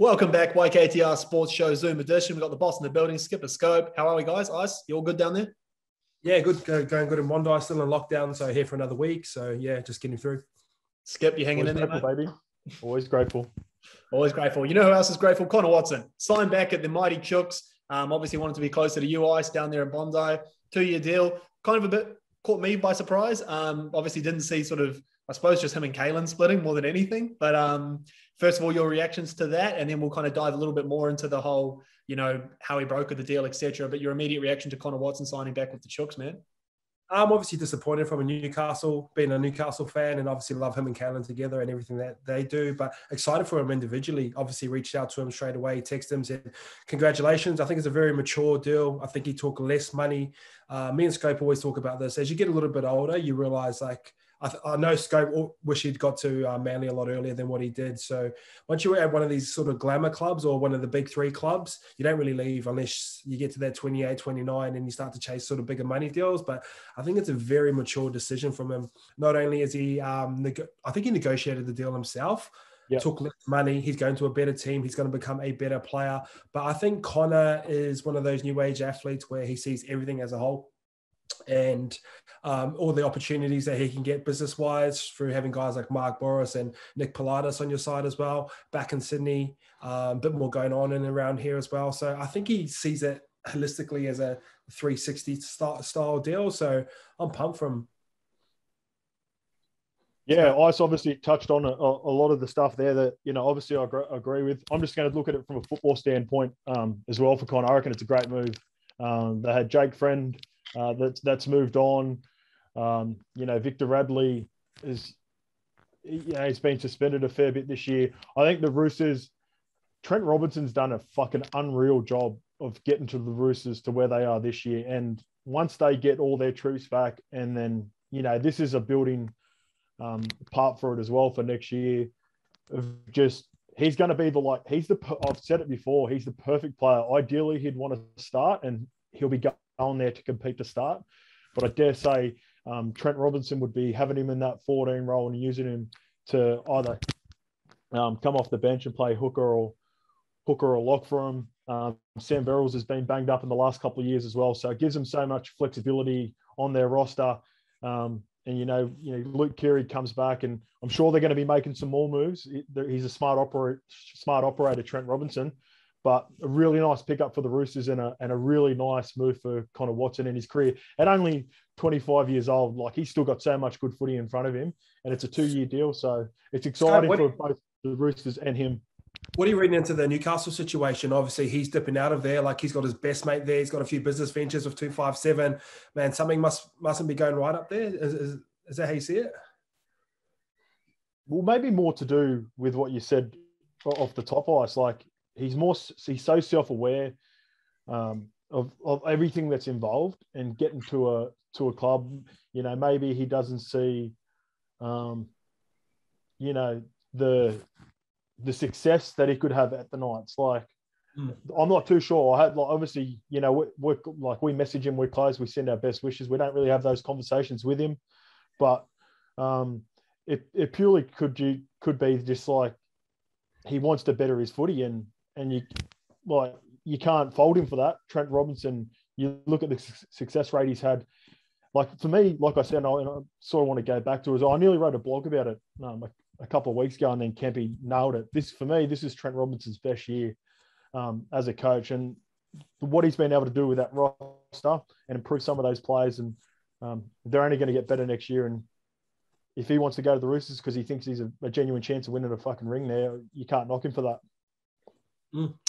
Welcome back, YKTR Sports Show Zoom edition. We've got the boss in the building, Skipper Scope. How are we, guys? Ice, you all good down there? Yeah, good. Going good in Bondi, still in lockdown, so here for another week. So, yeah, just getting through. Skip, you hanging Always in there, grateful, mate? baby. Always grateful. Always grateful. You know who else is grateful? Connor Watson. Signed back at the mighty Chooks. Obviously wanted to be closer to you, Ice, down there in Bondi. 2-year deal. Kind of a bit caught me by surprise. Obviously didn't see sort of, I suppose, just him and Kalyn splitting more than anything. But first of all, your reactions to that, and then we'll kind of dive a little bit more into the whole, you know, how he brokered the deal, etc. But your immediate reaction to Connor Watson signing back with the Chooks, man? I'm obviously disappointed from being a Newcastle fan, and obviously love him and Kalyn together and everything that they do, but excited for him individually. Obviously reached out to him straight away, texted him, said, congratulations. I think it's a very mature deal. I think he took less money. Me and Scope always talk about this. As you get a little bit older, you realize, like, I know Scope wish he'd got to Manly a lot earlier than what he did. So once you're at one of these sort of glamour clubs or one of the big three clubs, you don't really leave unless you get to that 28, 29 and you start to chase sort of bigger money deals. But I think it's a very mature decision from him. Not only is he, I think he negotiated the deal himself, took less money. He's going to a better team. He's going to become a better player. But I think Connor is one of those new age athletes where he sees everything as a whole. And all the opportunities that he can get business-wise through having guys like Mark Boris and Nick Pilatus on your side as well, back in Sydney, a bit more going on and around here as well. So I think he sees it holistically as a 360 style deal. So I'm pumped for him. Yeah, Ice obviously touched on a lot of the stuff there that, you know, obviously I agree with. I'm just going to look at it from a football standpoint as well for Connor. I reckon it's a great move. They had Jake Friend. That's moved on. You know, Victor Radley is, you know, he's been suspended a fair bit this year. I think the Roosters, Trent Robinson's done a fucking unreal job of getting to the Roosters to where they are this year. And once they get all their troops back, and then, you know, this is a building part for it as well for next year. He's going to be I've said it before, he's the perfect player. Ideally, he'd want to start, and he'll be going there to compete to start. But I dare say Trent Robinson would be having him in that 14 role and using him to either come off the bench and play hooker or lock for him. Sam Verrills has been banged up in the last couple of years as well, so it gives them so much flexibility on their roster. And you know, Luke Keary comes back, and I'm sure they're going to be making some more moves. He's a smart operator, Trent Robinson. But a really nice pickup for the Roosters and a really nice move for Connor Watson in his career. At only 25 years old, like, he's still got so much good footy in front of him, and it's a 2-year deal. So it's exciting for both the Roosters and him. What are you reading into the Newcastle situation? Obviously, he's dipping out of there. Like, he's got his best mate there. He's got a few business ventures with 257. Man, something mustn't be going right up there. Is that how you see it? Well, maybe more to do with what you said off the top, Ice. Like, he's so self-aware of everything that's involved, and getting to a club, you know, maybe he doesn't see, you know, the success that he could have at the Knights. Like, I'm not too sure. I had, like, obviously, you know, we message him, we're close, we send our best wishes. We don't really have those conversations with him, but it purely could be just like he wants to better his footy, and you can't fault him for that. Trent Robinson, you look at the success rate he's had. Like, for me, like I said, and I sort of want to go back to it, I nearly wrote a blog about it a couple of weeks ago, and then Kempy nailed it. This is Trent Robinson's best year as a coach, and what he's been able to do with that roster and improve some of those players, and they're only going to get better next year. And if he wants to go to the Roosters because he thinks he's a genuine chance of winning a fucking ring there, you can't knock him for that.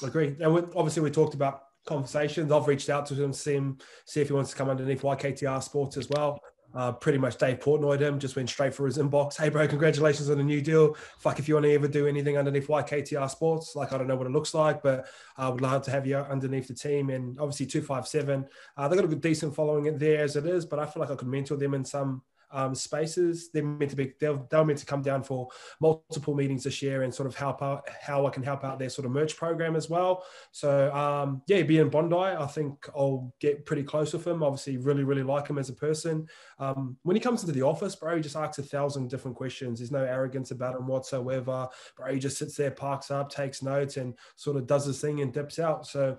Agree. And obviously we talked about conversations. I've reached out to him, see if he wants to come underneath YKTR Sports as well. Pretty much Dave Portnoyed him, just went straight for his inbox. Hey, bro, congratulations on a new deal. Fuck, if you want to ever do anything underneath YKTR Sports, like, I don't know what it looks like, but I would love to have you underneath the team. And obviously 257, they've got a good, decent following there as it is, but I feel like I could mentor them in some spaces. They're meant to be, they were meant to come down for multiple meetings this year and sort of help out how I can help out their sort of merch program as well. So yeah, being Bondi, I think I'll get pretty close with him. Obviously, really, really like him as a person. When he comes into the office, bro, he just asks 1,000 different questions. There's no arrogance about him whatsoever. Bro, he just sits there, parks up, takes notes, and sort of does his thing and dips out. So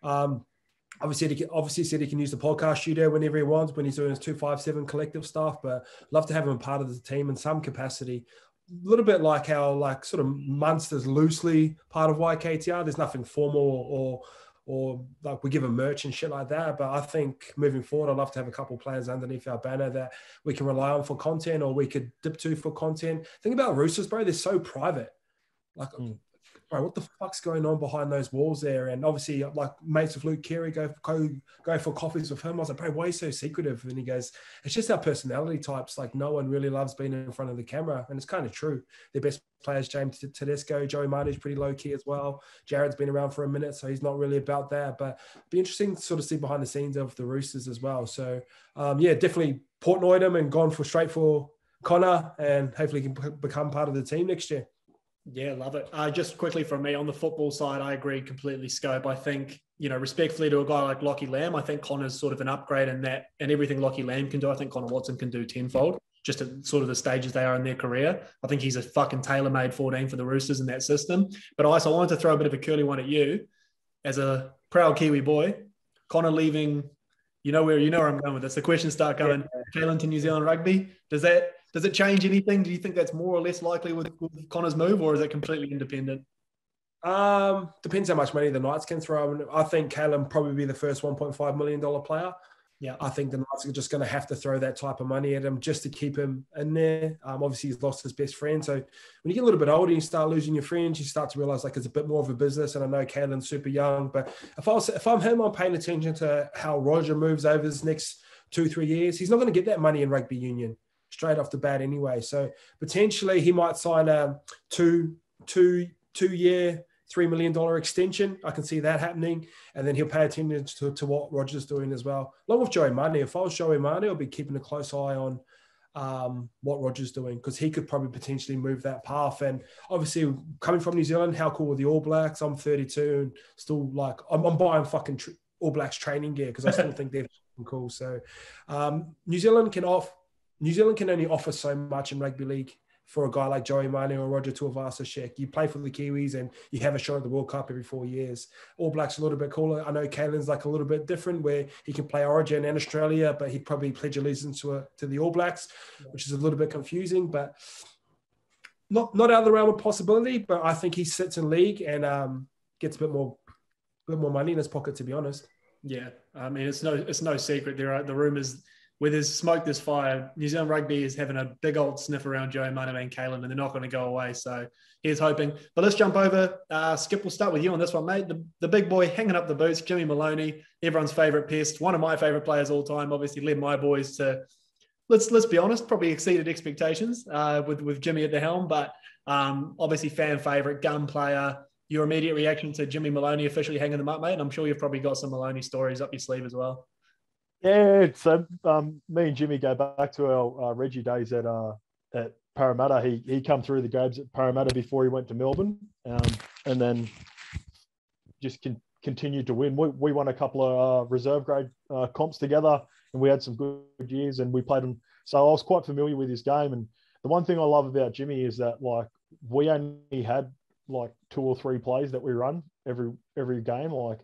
obviously said he can use the podcast studio whenever he wants when he's doing his 257 collective stuff, but love to have him part of the team in some capacity. A little bit like how like sort of Munster's loosely part of YKTR. There's nothing formal or like we give him merch and shit like that. But I think moving forward, I'd love to have a couple of players underneath our banner that we can rely on for content or we could dip to for content. Think about Roosters, bro. They're so private. Like, bro, what the fuck's going on behind those walls there? And obviously, like mates with Luke Keary, go for coffees with him. I was like, bro, why are you so secretive? And he goes, it's just our personality types. Like, no one really loves being in front of the camera. And it's kind of true. Their best players, James Tedesco, Joey Marty's pretty low key as well. Jared's been around for a minute, so he's not really about that. But it'd be interesting to sort of see behind the scenes of the Roosters as well. So, yeah, definitely Portnoyed him and gone straight for Connor, and hopefully he can become part of the team next year. Yeah, love it. Just quickly from me on the football side, I agree completely, Scope. I think, respectfully to a guy like Lachie Lamb, I think Connor's sort of an upgrade in that, and everything Lachie Lamb can do, I think Connor Watson can do tenfold, just at sort of the stages they are in their career. I think he's a fucking tailor-made 14 for the Roosters in that system. But I wanted to throw a bit of a curly one at you. As a proud Kiwi boy, Connor leaving, where I'm going with this. The questions start coming. Yeah. Kalyn to New Zealand Rugby. Does it change anything? Do you think that's more or less likely with Connor's move, or is it completely independent? Depends how much money the Knights can throw. I think Kalyn probably be the first $1.5 million player. Yeah, I think the Knights are just going to have to throw that type of money at him just to keep him in there. Obviously, he's lost his best friend. So when you get a little bit older, you start losing your friends. You start to realize like it's a bit more of a business. And I know Kalyn's super young, but if I'm him, I'm paying attention to how Roger moves over his next 2-3 years. He's not going to get that money in rugby union straight off the bat anyway. So potentially he might sign a two-year, $3 million extension. I can see that happening. And then he'll pay attention to what Roger's doing as well. Along with Joey Manu. If I was Joey Manu, I'd be keeping a close eye on what Roger's doing, because he could probably potentially move that path. And obviously coming from New Zealand, how cool are the All Blacks? I'm 32 and still like, I'm buying fucking All Blacks training gear because I still think they're cool. So New Zealand can only offer so much in rugby league for a guy like Joey Manu or Roger Tuivasa-Sheck. You play for the Kiwis and you have a shot at the World Cup every 4 years. All Blacks a little bit cooler. I know Kalyn's like a little bit different where he can play Origin and Australia, but he'd probably pledge allegiance to the All Blacks, which is a little bit confusing, but not out of the realm of possibility. But I think he sits in league and gets a bit more money in his pocket, to be honest. Yeah, I mean, it's no secret. There are the rumours. Where there's smoke, there's fire. New Zealand Rugby is having a big old sniff around Joey Manu and Kalyn, and they're not going to go away. So here's hoping. But let's jump over. Skip, we'll start with you on this one, mate. The big boy hanging up the boots, Jimmy Maloney, everyone's favourite pest, one of my favourite players all time, obviously led my boys to, let's be honest, probably exceeded expectations with Jimmy at the helm. But obviously fan favourite, gun player. Your immediate reaction to Jimmy Maloney officially hanging them up, mate? And I'm sure you've probably got some Maloney stories up your sleeve as well. Yeah, so me and Jimmy go back to our Reggie days at Parramatta. He come through the grabs at Parramatta before he went to Melbourne, and then just continued to win. We won a couple of reserve grade comps together, and we had some good years, and we played him. So I was quite familiar with his game. And the one thing I love about Jimmy is that like we only had like 2 or 3 plays that we run every game. Like,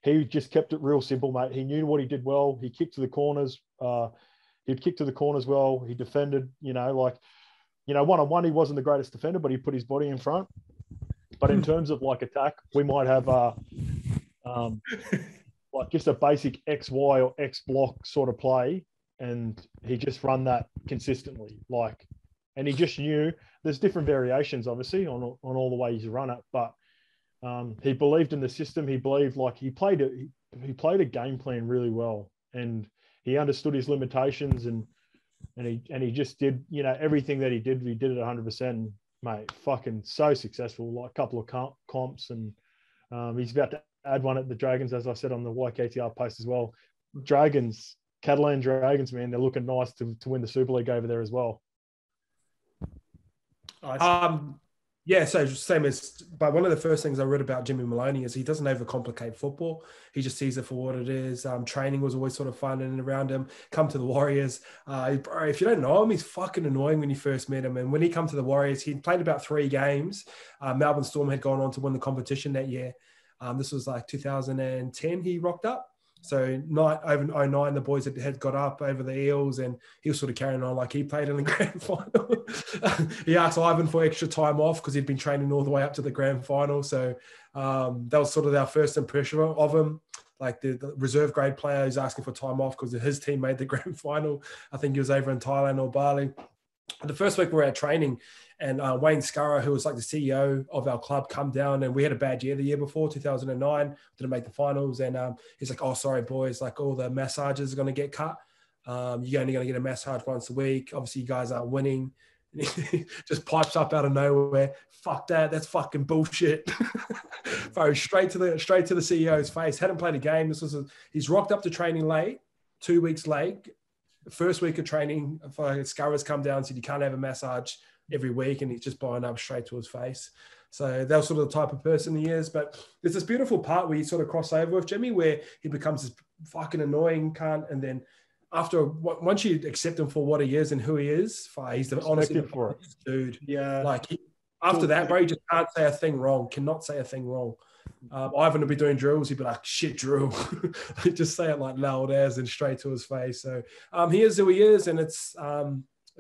he just kept it real simple, mate. He knew what he did well. He kicked to the corners. He'd kick to the corners well. He defended, one-on-one, he wasn't the greatest defender, but he put his body in front. But in terms of like attack, we might have like just a basic X, Y or X block sort of play. And he just run that consistently. And he just knew there's different variations, obviously, on all the ways you run it. But he believed in the system. He believed he played a game plan really well, and he understood his limitations, and he just did everything that he did it 100%. Mate, fucking so successful. Like a couple of comps, and he's about to add one at the Dragons, as I said on the YKTR post as well. Dragons Catalan Dragons, man, they're looking nice to win the Super League over there as well. Yeah, so same as, but one of the first things I read about Jimmy Maloney is he doesn't overcomplicate football. He just sees it for what it is. Training was always sort of fun and around him. Come to the Warriors. Bro, if you don't know him, he's fucking annoying when you first met him. And when he come to the Warriors, he played about 3 games. Melbourne Storm had gone on to win the competition that year. This was like 2010 he rocked up. So over 2009, the boys had got up over the Eels and he was sort of carrying on like he played in the grand final. He asked Ivan for extra time off because he'd been training all the way up to the grand final. So that was sort of our first impression of him. Like the reserve grade player who's asking for time off because his team made the grand final. I think he was over in Thailand or Bali. The first week we were at training and Wayne Scarra, who was like the CEO of our club, come down and we had a bad year the year before, 2009, didn't make the finals. And he's like, oh, sorry, boys, like all the massages are going to get cut. You're only going to get a massage once a week. Obviously, you guys aren't winning. He just pipes up out of nowhere. Fuck that. That's fucking bullshit. Bro, straight to the CEO's face. Hadn't played a game. He's rocked up to training late, 2 weeks late. First week of training, Scarra's come down and said, you can't have a massage every week. And he's just blowing up straight to his face. So that was sort of the type of person he is. But there's this beautiful part where you sort of cross over with Jimmy where he becomes this fucking annoying cunt. And then once you accept him for what he is and who he is, he's honestly the funniest dude. Yeah. Like after that, bro, you just can't say a thing wrong. Cannot say a thing wrong. Ivan would be doing drills. He'd be like, shit, drill. He'd just say it like loud as and straight to his face. So he is who he is. And it's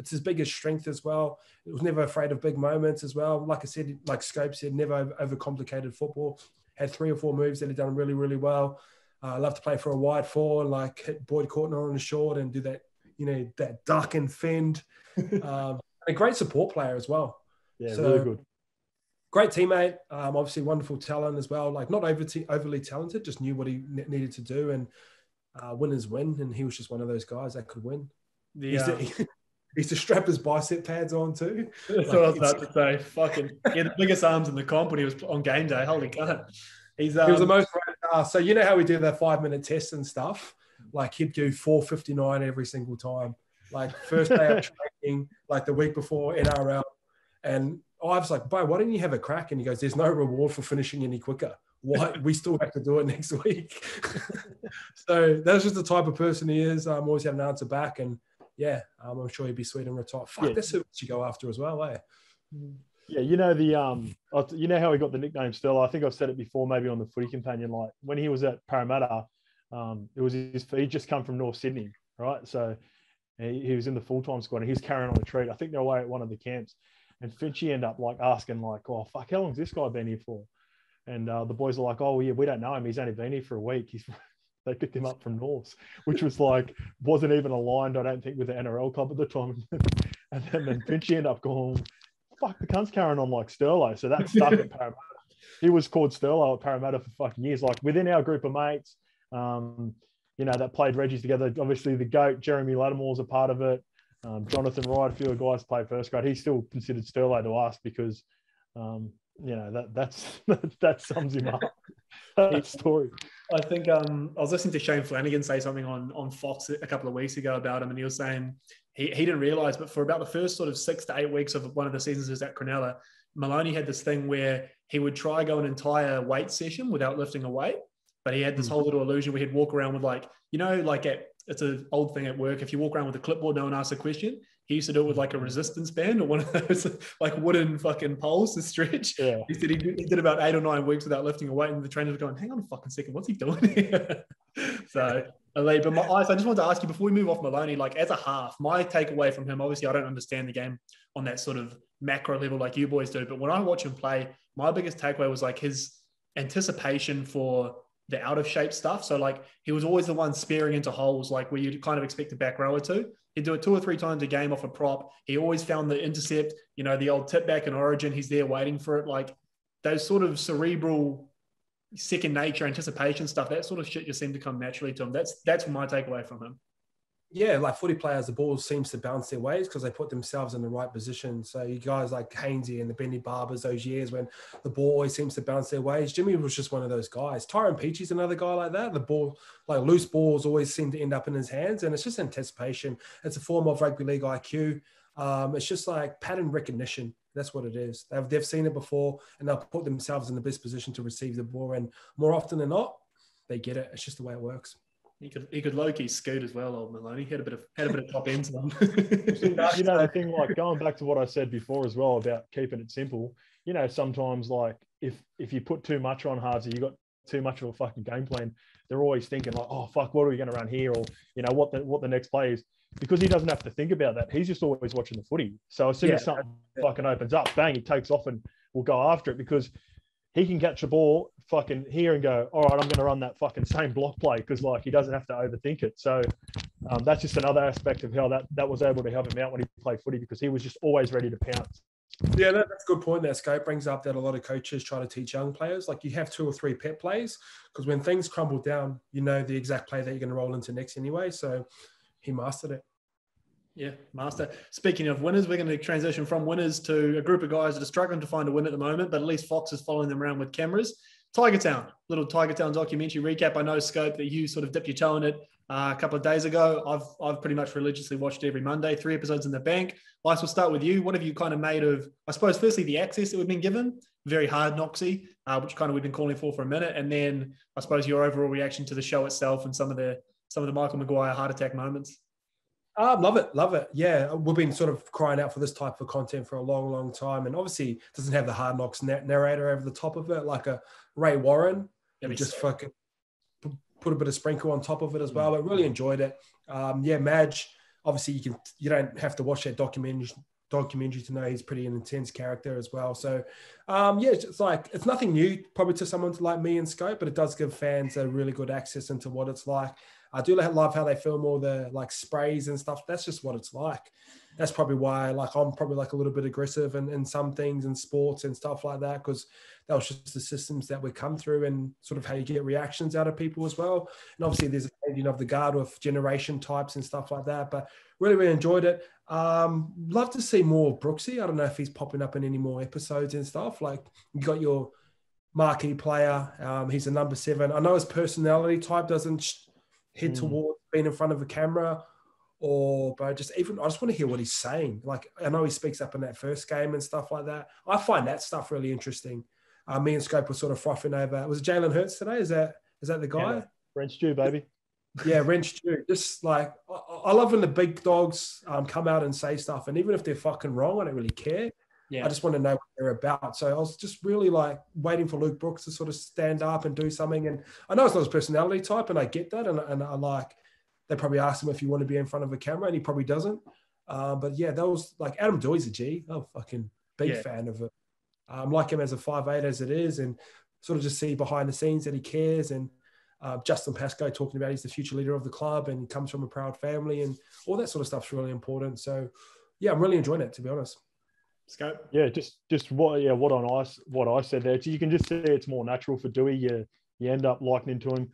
his biggest strength as well. He was never afraid of big moments as well. Like I said, like Scope said, never overcomplicated football. Had 3 or 4 moves that he'd done really, really well. I love to play for a wide 4, like hit Boyd Courtney on the short and do that, that duck and fend. A great support player as well. Yeah, so, really good. Great teammate. Obviously wonderful talent as well. Like not overly talented, just knew what he needed to do and winners win. And he was just one of those guys that could win. Yeah. He used to strap his bicep pads on too. That's what I was about to say. Fucking, he had the biggest arms in the comp when he was on game day. Holy God. He was the most. So you know how we do that 5-minute test and stuff? Like he'd do 4:59 every single time. Like first day of training, like the week before NRL. And I was like, bro, why didn't you have a crack? And he goes, there's no reward for finishing any quicker. Why? We still have to do it next week. So that's just the type of person he is. I'm always had an answer back. And yeah, I'm sure he'd be sweet and retired. Fuck, that's who you go after as well, eh? Yeah, you know how he got the nickname Stella. I think I've said it before, maybe on the Footy Companion. Like when he was at Parramatta, it was he'd just come from North Sydney, right? So he was in the full-time squad and he's carrying on a treat. I think they're away at one of the camps, and Finchy ended up like asking like, "Oh fuck, how long's this guy been here for?" And the boys are like, "Oh yeah, we don't know him. He's only been here for a week." They picked him up from Norths, which was like wasn't even aligned, I don't think, with the NRL club at the time. And then Finchy ended up going, fuck, the cunt's carrying on like Sterlo. So that stuck at Parramatta. He was called Sterlo at Parramatta for fucking years. Like within our group of mates, that played Reggies together. Obviously the GOAT, Jeremy Lattimore's a part of it. Jonathan Wright, a few of the guys played first grade. He's still considered Sterlo to us because, that sums him up. That story. I think I was listening to Shane Flanagan say something on Fox a couple of weeks ago about him, and he was saying he didn't realise, but for about the first sort of 6 to 8 weeks of one of the seasons he was at Cronulla, Maloney had this thing where he would try go an entire weight session without lifting a weight, but he had this whole little illusion where he'd walk around with it's an old thing at work. If you walk around with a clipboard, no one asks a question. He used to do it with like a resistance band or one of those like wooden fucking poles to stretch. Yeah. He said he did about 8 or 9 weeks without lifting a weight, and the trainers were going, hang on a fucking second, what's he doing here? So, elite. But I just wanted to ask you before we move off Maloney, like as a half, my takeaway from him, obviously I don't understand the game on that sort of macro level like you boys do, but when I watch him play, my biggest takeaway was like his anticipation for the out of shape stuff. So like he was always the one spearing into holes, like where you'd kind of expect a back rower to. He'd do it 2 or 3 times a game off a prop. He always found the intercept, the old tip back in Origin. He's there waiting for it. Like those sort of cerebral second nature anticipation stuff, that sort of shit just seemed to come naturally to him. That's my takeaway from him. Yeah, like footy players, the ball seems to bounce their ways because they put themselves in the right position. So you guys like Hainsey and the Benny Barbers, those years when the ball always seems to bounce their ways. Jimmy was just one of those guys. Tyrone Peachy's another guy like that. The ball, like loose balls always seem to end up in his hands, and it's just anticipation. It's a form of rugby league IQ. It's just like pattern recognition. That's what it is. They've seen it before, and they'll put themselves in the best position to receive the ball. And more often than not, they get it. It's just the way it works. He could low-key scoot as well, old Maloney. He had a bit of top end to him. The thing, like going back to what I said before as well about keeping it simple, sometimes like if you put too much on Hardsy, you got too much of a fucking game plan. They're always thinking like, oh fuck, what are we going to run here? Or what the next play is, because he doesn't have to think about that. He's just always watching the footy. So as soon as something fucking opens up, bang, he takes off and will go after it, because he can catch the ball fucking here and go, all right, I'm going to run that fucking same block play, because like he doesn't have to overthink it. So that's just another aspect of how that was able to help him out when he played footy, because he was just always ready to pounce. Yeah, that's a good point there. Scope brings up that a lot of coaches try to teach young players. Like you have 2 or 3 pet plays, because when things crumble down, you know the exact play that you're going to roll into next anyway. So he mastered it. Yeah, master. Speaking of winners, we're going to transition from winners to a group of guys that are struggling to find a win at the moment, but at least Fox is following them around with cameras. Tiger Town, little Tiger Town documentary recap. I know, Scope, that you sort of dipped your toe in it a couple of days ago. I've pretty much religiously watched every Monday, 3 episodes in the bank. Lice, we'll start with you. What have you kind of made of, I suppose, firstly, the access that we've been given, very hard Noxy, which kind of we've been calling for a minute, and then I suppose your overall reaction to the show itself and some of the Michael Maguire heart attack moments. Love it. Yeah, we've been sort of crying out for this type of content for a long, long time. And obviously it doesn't have the Hard Knocks narrator over the top of it, like a Ray Warren. And just fucking put a bit of sprinkle on top of it as well. But really enjoyed it. Madge, obviously you don't have to watch that documentary to know he's pretty an intense character as well. So it's nothing new probably to someone like me and Scope, but it does give fans a really good access into what it's like. I do love how they film all the like sprays and stuff. That's just what it's like. That's probably why I'm probably like a little bit aggressive in some things in sports and stuff like that, because that was just the systems that we come through and sort of how you get reactions out of people as well. And obviously there's a changing of the guard with generation types and stuff like that, but really, really enjoyed it. Love to see more of Brooksy. I don't know if he's popping up in any more episodes and stuff. Like you got your marquee player. He's a number 7. I know his personality type doesn't head towards being in front of a camera, but I just want to hear what he's saying. Like I know he speaks up in that first game and stuff like that. I find that stuff really interesting. Me and Scope were sort of frothing over. Was it Jalen Hurts today? Is that the guy? Yeah. French Jew, baby. Yeah, Wrench Stew. Just like I love when the big dogs come out and say stuff, and even if they're fucking wrong, I don't really care. Yeah. I just want to know what they're about. So I was just really like waiting for Luke Brooks to sort of stand up and do something. And I know it's not his personality type, and I get that. And I like, they probably asked him if you want to be in front of a camera, and he probably doesn't. But yeah, that was like Adam Dewey's a G. I'm a fucking big fan of it. Like him as a 5'8" as it is, and sort of just see behind the scenes that he cares. And Justin Pascoe talking about he's the future leader of the club and he comes from a proud family, and all that sort of stuff's really important. So yeah, I'm really enjoying it, to be honest. Scope. Yeah, just what I said there. You can just see it's more natural for Dewey. You end up likening to him.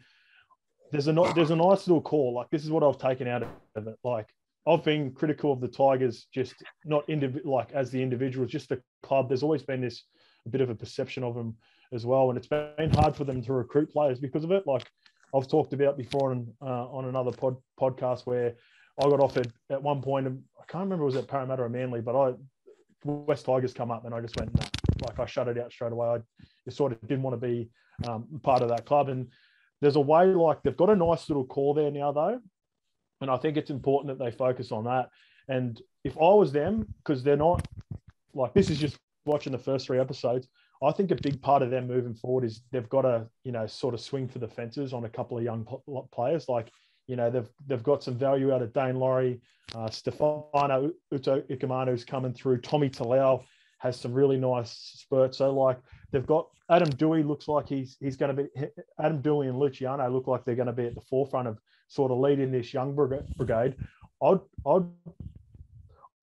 There's a nice little call. Like this is what I've taken out of it. Like I've been critical of the Tigers, just not like as the individuals, just the club. There's always been a bit of a perception of them as well, and it's been hard for them to recruit players because of it. Like I've talked about before on another podcast where I got offered at one point. I can't remember if it was at Parramatta or Manly, but West Tigers come up and I just went, nah. Like I shut it out straight away. I just sort of didn't want to be part of that club. And there's a way, like they've got a nice little core there now though. And I think it's important that they focus on that. And if I was them, because they're not like, this is just watching the first 3 episodes, I think a big part of them moving forward is they've got to, sort of swing for the fences on a couple of young players. Like, they've got some value out of Dane Laurie, Stefano Utoikamanu coming through. Tommy Talau has some really nice spurts. So like they've got Adam Dewey looks like he's going to be Adam Dewey and Luciano look like they're going to be at the forefront of sort of leading this young brigade. I'd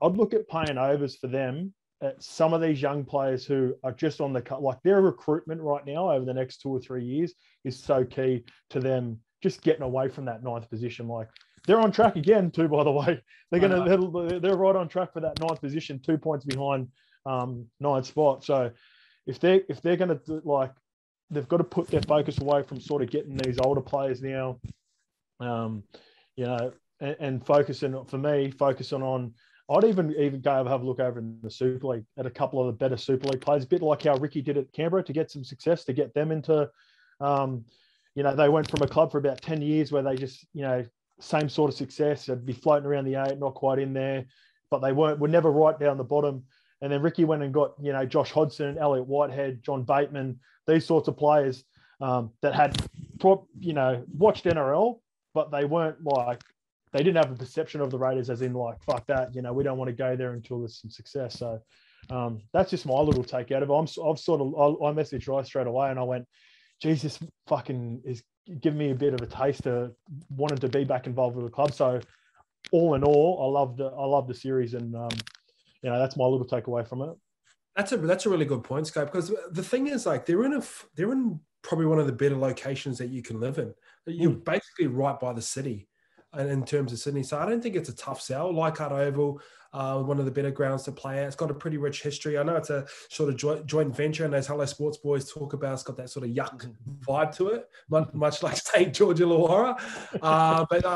look at paying overs for them at some of these young players who are just on the cut. Like their recruitment right now over the next 2 or 3 years is so key to them just getting away from that 9th position. Like they're on track again too. By the way, they're right on track for that 9th position, 2 points behind 9th spot. So if they're going to like, they've got to put their focus away from sort of getting these older players now, you know, and focusing on. I'd even go have a look over in the Super League at a couple of the better Super League players, a bit like how Ricky did at Canberra to get some success, to get them into, you know, they went from a club for about 10 years where they just, you know, same sort of success. They'd be floating around the 8, not quite in there, but they were never right down the bottom. And then Ricky went and got, you know, Josh Hodgson, Elliot Whitehead, John Bateman, these sorts of players that had, you know, watched NRL, but they weren't like, they didn't have a perception of the Raiders as in like, fuck that, you know, we don't want to go there until there's some success. So that's just my little take out of it. I messaged Rice straight away and I went, Jesus fucking is giving me a bit of a taste of wanting to be back involved with the club. So all in all, I love the series, and you know, that's my little takeaway from it. That's a really good point, Scope, because the thing is, like, they're in probably one of the better locations that you can live in. You're basically right by the city, and in terms of Sydney, so I don't think it's a tough sell. Leichhardt Oval, one of the better grounds to play at. It's got a pretty rich history. I know it's a sort of joint venture, and as Hello Sports boys talk about, it's got that sort of yuck vibe to it, much like St. George Illawarra. But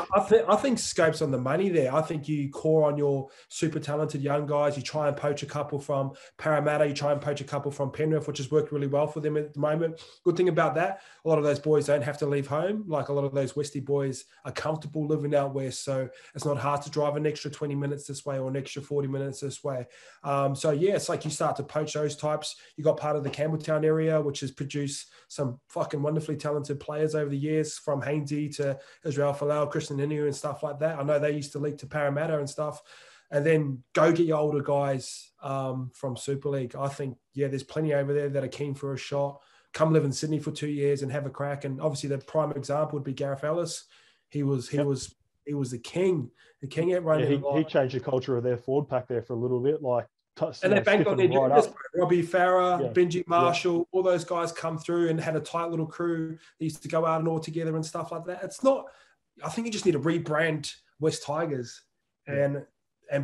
I think Scope's on the money there. I think you core on your super talented young guys. You try and poach a couple from Parramatta. You try and poach a couple from Penrith, which has worked really well for them at the moment. Good thing about that, a lot of those boys don't have to leave home. Like, a lot of those Westie boys are comfortable living out west, so it's not hard to drive an extra 20 minutes this way or an extra 40 minutes this way. So yeah, it's like you start to poach those types. You got part of the Campbelltown area, which has produced some fucking wonderfully talented players over the years, from Hainsey to Israel Folau, Christian Inu and stuff like that. I know they used to leak to Parramatta and stuff. And then go get your older guys from Super League. I think, yeah, there's plenty over there that are keen for a shot. Come live in Sydney for 2 years and have a crack. And obviously the prime example would be Gareth Ellis. He was the king at running. Yeah, he changed the culture of their forward pack there for a little bit. Like, and they banked on their juniors, Robbie Farah, Benji Marshall, all those guys come through and had a tight little crew. They used to go out and all together and stuff like that. It's not, I think you just need to rebrand West Tigers and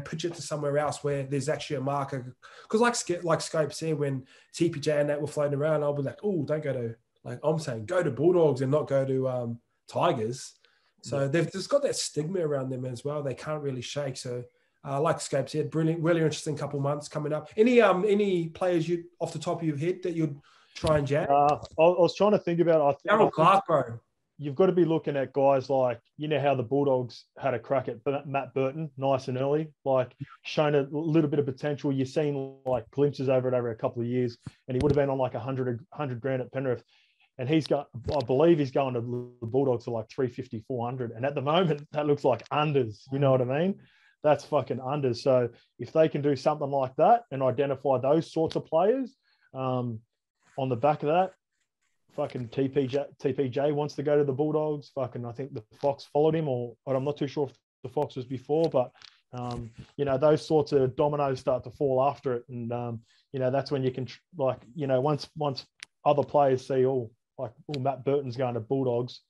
pitch it to somewhere else where there's actually a marker. Because like Scope said, when TPJ and that were floating around, I'll be like, oh, don't go to, like I'm saying, go to Bulldogs and not go to Tigers. So they've just got that stigma around them as well. They can't really shake. So like Scope said, brilliant, really interesting couple months coming up. Any players you off the top of your head that you'd try and jab? I was trying to think about Darryl Clark, bro. You've got to be looking at guys like, you know how the Bulldogs had a crack at Matt Burton nice and early, like shown a little bit of potential. You've seen like glimpses over a couple of years, and he would have been on like 100 grand at Penrith. And I believe he's going to the Bulldogs for like 350, 400. And at the moment, that looks like unders. You know what I mean? That's fucking unders. So if they can do something like that and identify those sorts of players, on the back of that, fucking TPJ wants to go to the Bulldogs. Fucking, I think the Fox followed him, or I'm not too sure if the Fox was before, but you know, those sorts of dominoes start to fall after it. And, you know, that's when you can, like, you know, once other players see, Matt Burton's going to Bulldogs.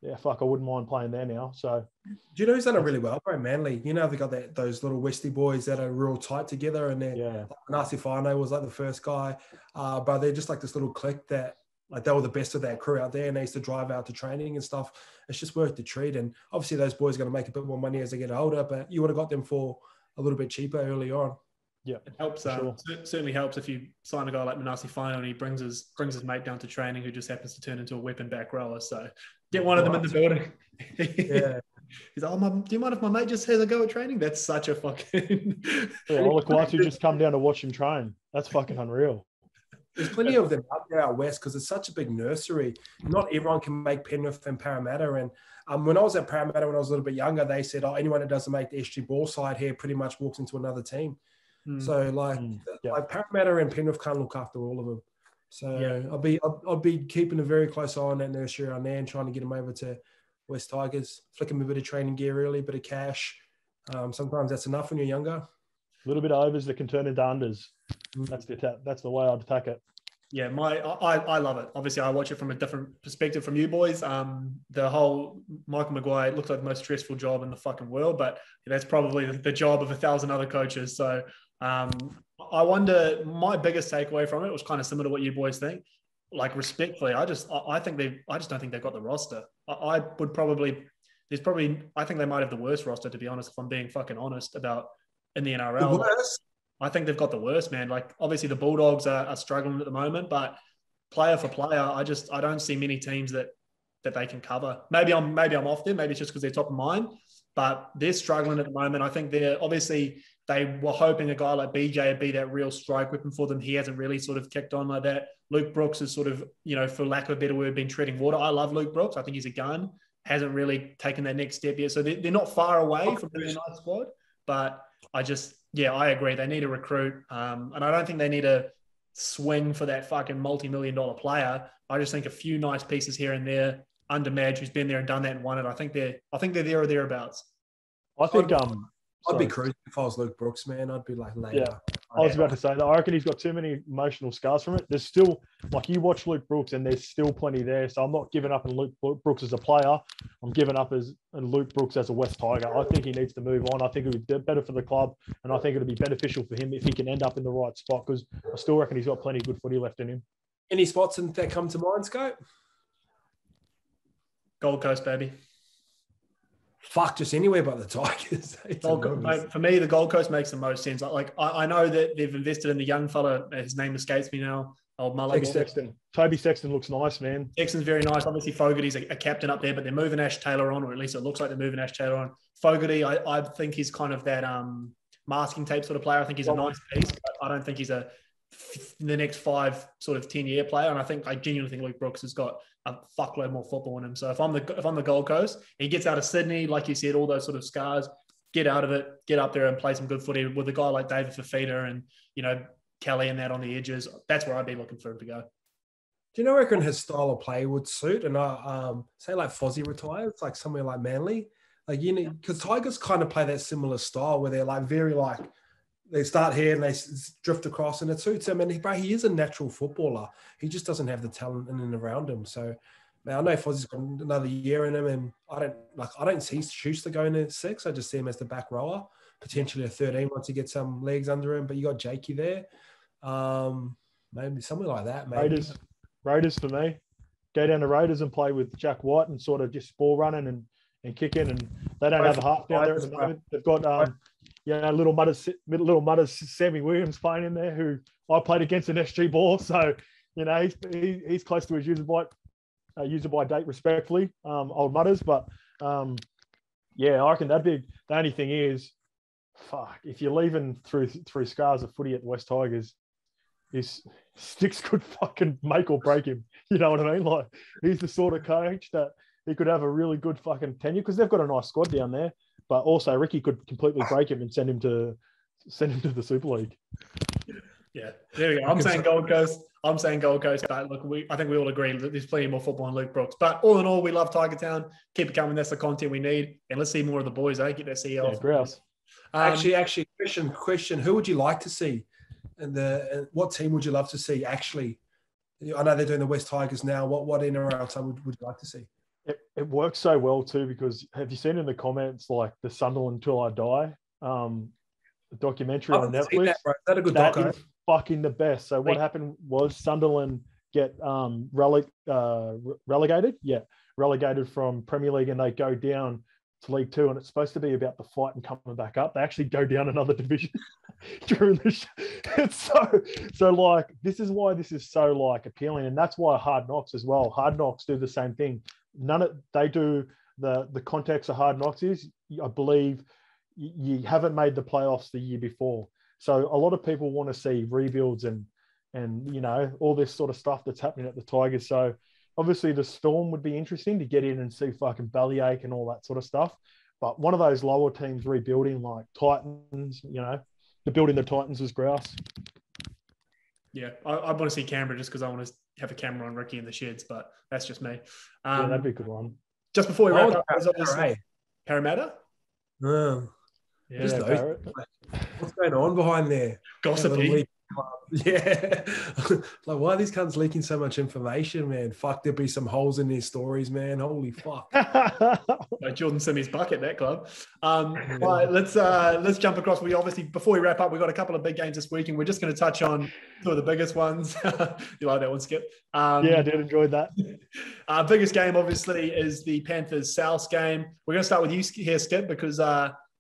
Yeah, fuck, I wouldn't mind playing there now. So, do you know who's done it really well, bro? Manly. You know, they got those little Westie boys that are real tight together, and they're Nasi Fano was like the first guy, but they're just like this little clique that, like, they were the best of that crew out there, and they used to drive out to training and stuff. It's just worth the treat, and obviously those boys are going to make a bit more money as they get older, but you would have got them for a little bit cheaper early on. Yeah, it helps. Sure. Certainly helps if you sign a guy like Manasi Fino and he brings his mate down to training who just happens to turn into a weapon back rower. So get one of them in the building. Yeah. He's like, do you mind if my mate just has a go at training? That's such a fucking... Olakwatu just come down to watch him train. That's fucking unreal. There's plenty of them out there out west because it's such a big nursery. Not everyone can make Penrith and Parramatta. And when I was at Parramatta when I was a little bit younger, they said, anyone that doesn't make the SG ball side here pretty much walks into another team. So like Parramatta and Penrith can't look after all of them. So I'll be keeping a very close eye on that nursery on there and trying to get them over to West Tigers. Flick them a bit of training gear early, bit of cash. Sometimes that's enough when you're younger. A little bit of overs that can turn into unders. That's the way I'd attack it. Yeah, I love it. Obviously, I watch it from a different perspective from you boys. The whole Michael Maguire looks like the most stressful job in the fucking world, but that's probably the job of 1,000 other coaches. So I wonder. My biggest takeaway from it was kind of similar to what you boys think. Like respectfully, I just don't think they've got the roster. I think they might have the worst roster, to be honest. If I'm being fucking honest about in the NRL. The worst? I think they've got the worst, man. Like, obviously the Bulldogs are struggling at the moment, but player for player, I don't see many teams that they can cover. Maybe I'm off there. Maybe it's just because they're top of mind, but they're struggling at the moment. I think they were hoping a guy like BJ would be that real strike weapon for them. He hasn't really sort of kicked on like that. Luke Brooks is sort of, for lack of a better word, been treading water. I love Luke Brooks. I think he's a gun. Hasn't really taken that next step yet. So they're not far away from being a nice squad, but I agree. They need to recruit. And I don't think they need to swing for that fucking multi-million-dollar player. I just think a few nice pieces here and there under Madge, who's been there and done that and won it. I think they're there or thereabouts. I think I'd be cruising if I was Luke Brooks, man. I'd be like later. Yeah. I was about to say that. I reckon he's got too many emotional scars from it. There's still, like, you watch Luke Brooks and there's still plenty there. So I'm not giving up on Luke Brooks as a player. I'm giving up on Luke Brooks as a West Tiger. I think he needs to move on. I think it would be better for the club, and I think it would be beneficial for him if he can end up in the right spot, because I still reckon he's got plenty of good footy left in him. Any spots that come to mind, Scope? Gold Coast, baby. Fuck, just anywhere but the Tigers. Mate, for me, the Gold Coast makes the most sense. I know that they've invested in the young fella. His name escapes me now. Old Mullen. Sexton. Toby Sexton looks nice, man. Sexton's very nice. Obviously, Fogarty's a captain up there, but they're moving Ash Taylor on, or at least it looks like they're moving Ash Taylor on. Fogarty, I think he's kind of that masking tape sort of player. I think he's a nice piece, but I don't think he's the next 5 sort of 10-year player. And I genuinely think Luke Brooks has got a fuckload more football in him. So if I'm the Gold Coast, he gets out of Sydney, like you said, all those sort of scars, get out of it, get up there and play some good footy with a guy like David Fafita and, Kelly and that on the edges. That's where I'd be looking for him to go. Do you know, I reckon his style of play would suit? And say like Fozzie retires, like somewhere like Manly, like, because Tigers kind of play that similar style where they're like very like, they start here and they drift across, and it suits him. And he is a natural footballer. He just doesn't have the talent in and around him. So, man, I know Fozzie's got another year in him, and I don't see Schuster going to 6. I just see him as the back rower, potentially a 13 once he gets some legs under him. But you got Jakey there, maybe somewhere like that. Maybe. Raiders for me. Go down to Raiders and play with Jack White and sort of just ball running and kicking, and they don't have a half down there at the moment. They've got little mutters Sammy Williams playing in there, who I played against an SG ball, so he's close to his user by date, respectfully, old mutters. But I reckon that'd be the only thing is, fuck, if you're leaving through scars of footy at the West Tigers, Sticks could fucking make or break him. You know what I mean? Like, he's the sort of coach that he could have a really good fucking tenure, because they've got a nice squad down there. But also Ricky could completely break him and send him to the Super League. Yeah, there we go. I'm saying Gold Coast. But look, I think we all agree that there's plenty more football in Luke Brooks. But all in all, we love Tiger Town. Keep it coming. That's the content we need. And let's see more of the boys, eh? Get that CEO off. Grouse. Actually, question. Who would you like to see? And what team would you love to see? Actually, I know they're doing the West Tigers now. What NRL team would you like to see? It works so well too, because have you seen in the comments like the Sunderland Till I Die the documentary on Netflix? Is that a good that doco? Is fucking the best. So what happened was Sunderland get relegated. Yeah, relegated from Premier League, and they go down to League 2, and it's supposed to be about the fight and coming back up. They actually go down another division during the show. It's so like, this is why this is so like appealing, and that's why Hard Knocks as well. Hard Knocks do the same thing. They do the context of Hard Knocks is, I believe, you haven't made the playoffs the year before. So a lot of people want to see rebuilds and all this sort of stuff that's happening at the Tigers. So obviously the Storm would be interesting to get in and see fucking bellyache and all that sort of stuff. But one of those lower teams rebuilding, like Titans, the building the Titans was grouse. Yeah, I want to see Canberra just because I want to have a camera on Ricky in the sheds, but that's just me. Yeah, that'd be a good one. Just before we wrap up, Parramatta? No. Yeah, what's going on behind there? Gossipy. Yeah. Like, why are these cunts leaking so much information, man? Fuck, there'd be some holes in their stories, man. Holy fuck. Like Jordan Simi's bucket, that club. Right, let's jump across. We obviously, before we wrap up, we've got a couple of big games this week, and we're just going to touch on two of the biggest ones. You like that one, Skip? Yeah, I did enjoy that. Biggest game, obviously, is the Panthers-South game. We're going to start with you here, Skip, because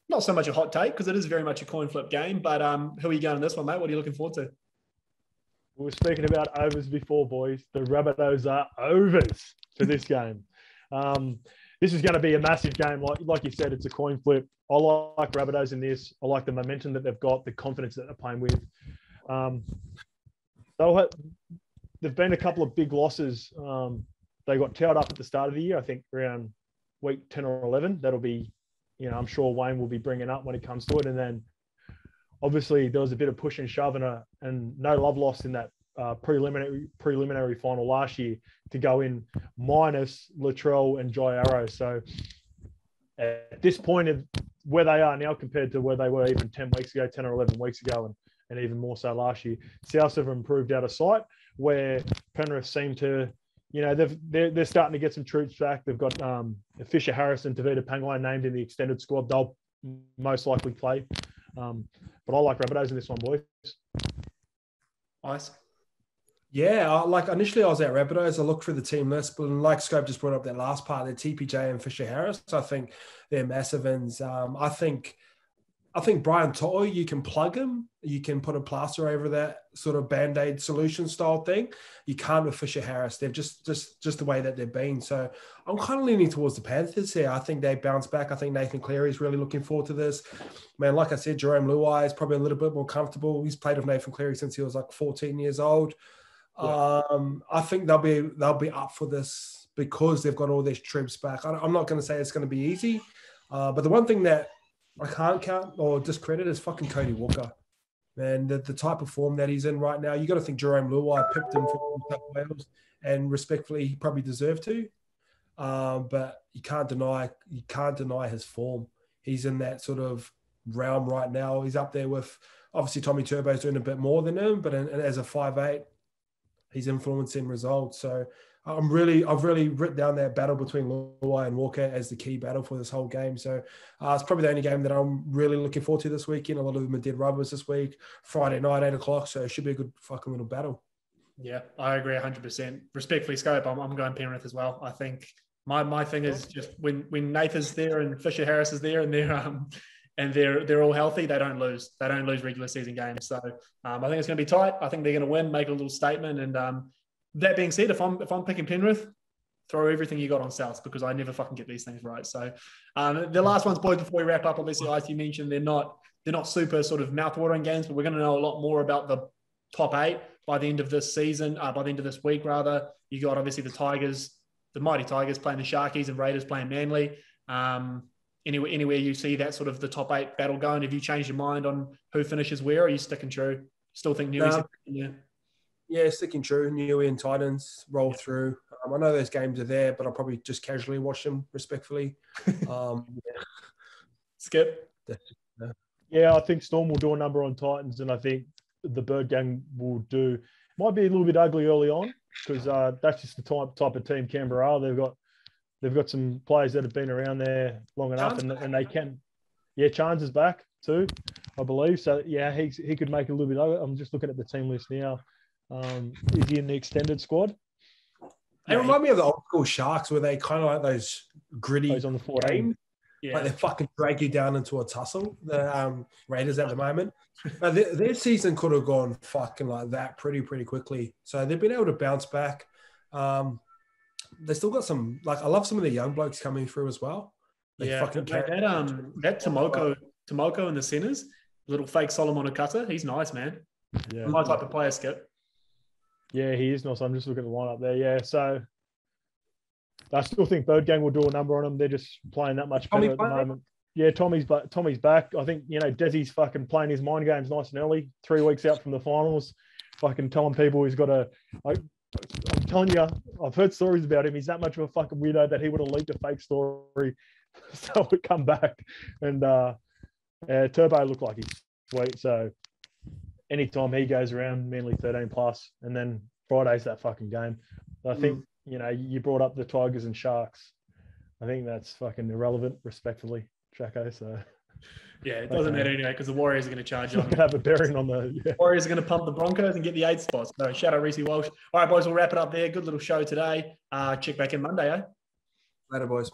not so much a hot take, because it is very much a coin flip game. But who are you going in this one, mate? What are you looking forward to? We were speaking about overs before, boys. The Rabbitohs are overs for this game. This is going to be a massive game. Like you said, it's a coin flip. I like Rabbitohs in this. I like the momentum that they've got, the confidence that they're playing with. There've been a couple of big losses. They got towed up at the start of the year, I think around week 10 or 11. That'll be, I'm sure Wayne will be bringing up when it comes to it. And then obviously there was a bit of push and shove and no love lost in that preliminary final last year to go in minus Latrell and Jai Arrow. So at this point of where they are now compared to where they were even 10 or 11 weeks ago, and even more so last year, Souths have improved out of sight, where Penrith seem to, they're starting to get some troops back. They've got Fisher Harris and Tavita Pangai named in the extended squad. They'll most likely play. But I like Rabbitohs in this one, boys. Nice. Yeah, like initially I was at Rabbitohs. I looked through the team list, but like Scope just brought up that last part, the TPJ and Fisher Harris. I think they're massive ends. I think Brian To'o, you can plug him. You can put a plaster over that sort of Band-Aid solution style thing. You can't with Fisher Harris. They're just the way that they've been. So I'm kind of leaning towards the Panthers here. I think they bounce back. I think Nathan Cleary is really looking forward to this. Man, like I said, Jerome Luai is probably a little bit more comfortable. He's played with Nathan Cleary since he was like 14 years old. Yeah. I think they'll be up for this because they've got all their troops back. I'm not going to say it's going to be easy, but the one thing that I can't count or discredit is fucking Cody Walker. Man, the type of form that he's in right now, you got to think Jerome Luai pipped him for New South Wales, and respectfully, he probably deserved to. But you can't deny his form. He's in that sort of realm right now. He's up there with obviously Tommy Turbo's doing a bit more than him, but as a 5'8", he's influencing results. So I've really written down that battle between Luai and Walker as the key battle for this whole game. So it's probably the only game that I'm really looking forward to this weekend. A lot of them are dead rubbers this week, Friday night, 8 o'clock. So it should be a good fucking little battle. Yeah, I agree 100%. Respectfully, Scope, I'm going Penrith as well. I think my thing is just when Nathan's there and Fisher Harris is there and they're all healthy, they don't lose. They don't lose regular season games. So I think it's going to be tight. I think they're going to win, make a little statement. And that being said, if I'm picking Penrith, throw everything you got on South because I never fucking get these things right. So the last ones, boys, before we wrap up, obviously, as you mentioned, they're not super sort of mouthwatering games, but we're going to know a lot more about the top 8 by the end of this season, by the end of this week, rather. You got obviously the Tigers, the mighty Tigers playing the Sharkies and Raiders playing Manly. Anywhere you see that sort of the top 8 battle going, have you changed your mind on who finishes where, or are you sticking true? Still think Newey's Yeah, sticking true. Newey and Titans roll through. I know those games are there, but I'll probably just casually watch them respectfully. Skip? Yeah, I think Storm will do a number on Titans, and I think the Bird Gang will do. Might be a little bit ugly early on because that's just the type of team Canberra are. They've got some players that have been around there long enough, and they can. Yeah, Chance is back too, I believe. So yeah, he could make it a little bit ugly. I'm just looking at the team list now. Is he in the extended squad? They remind me of the old school Sharks where they kind of like those gritty on the 14. Yeah. Like they fucking drag you down into a tussle. The Raiders at the moment. Their season could have gone fucking like that pretty quickly. So they've been able to bounce back. They still got some, like, I love some of the young blokes coming through as well. That Tomoko in the centers, little fake Solomon Okata, he's nice, man. Yeah. My type of player, Skip. Yeah, he is nice. I'm just looking at the lineup there. Yeah, so I still think Bird Gang will do a number on them. They're just playing that much better at the moment. Yeah, Tommy's back. I think, Desi's fucking playing his mind games nice and early, 3 weeks out from the finals, fucking telling people he's got a I'm telling you, I've heard stories about him. He's that much of a fucking weirdo that he would have leaked a fake story so it would come back. And Turbo looked like he's sweet. So anytime he goes around, Manly 13 plus, and then Friday's that fucking game. I think, you brought up the Tigers and Sharks. I think that's fucking irrelevant, respectfully, Jacko. So yeah, it doesn't matter anyway because the Warriors are going to charge on. Going to have a bearing on the. Yeah. Warriors are going to pump the Broncos and get the 8th spot. So shout out Reece Walsh. All right, boys, we'll wrap it up there. Good little show today. Check back in Monday, eh? Later, boys.